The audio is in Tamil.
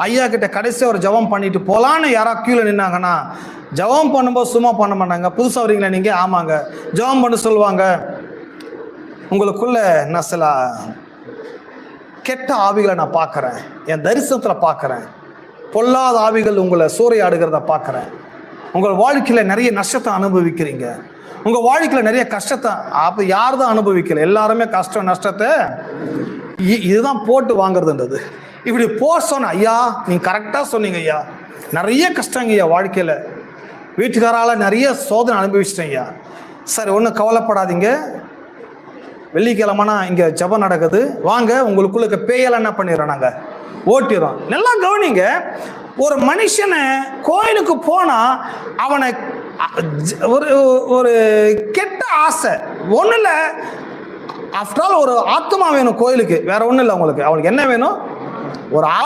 ஐயா கிட்ட கடைசியாக ஒரு ஜெபம் பண்ணிட்டு போகலான்னு யாராவது கீழே நின்னாங்கன்னா, ஜெபம் பண்ணும்போது சும்மா பண்ண மாட்டாங்க. புதுசாக வரீங்களா நீங்கள்? ஆமாங்க. ஜெபம் பண்ண சொல்லுவாங்க. உங்களுக்குள்ள நான் சில கெட்ட ஆவிகளை நான் பார்க்குறேன், என் தரிசனத்தில் பார்க்குறேன். பொல்லாத ஆவிகள் உங்களை சூறையாடுகிறத பார்க்குறேன். உங்கள் வாழ்க்கையில் நிறைய நஷ்டத்தை அனுபவிக்கிறீங்க. உங்கள் வாழ்க்கையில் நிறைய கஷ்டத்தை அப்போ யார் தான் அனுபவிக்கல? எல்லாருமே கஷ்டம் நஷ்டத்தை இதுதான் போட்டு வாங்குறதுன்றது. இப்படி சொன்ன ஐயா, நீங்கள் கரெக்டாக சொன்னீங்க ஐயா. நிறைய கஷ்டங்க ஐயா வாழ்க்கையில். வீட்டுக்காரால் நிறைய சோதனை அனுபவிச்சிட்டேன் ஐயா. சரி, ஒன்றும் கவலைப்படாதீங்க. வெள்ளிக்கிழமைனா இங்கே ஜெபம் நடக்குது, வாங்க. உங்களுக்குள்ள பேயெல்லாம் என்ன பண்ணிடுறோம், நாங்கள் ஓட்டிடுறோம். நல்லா கவனிங்க. ஒரு மனுஷனை கோயிலுக்கு போனால் அவனை ஒரு ஒரு கெட்ட ஆசை ஒன்றும் இல்லை. ஆஃப்டர் ஆல் ஒரு ஆத்மா வேணும் கோயிலுக்கு, வேற ஒன்றும் இல்லை. அவனுக்கு என்ன வேணும்? ஒரு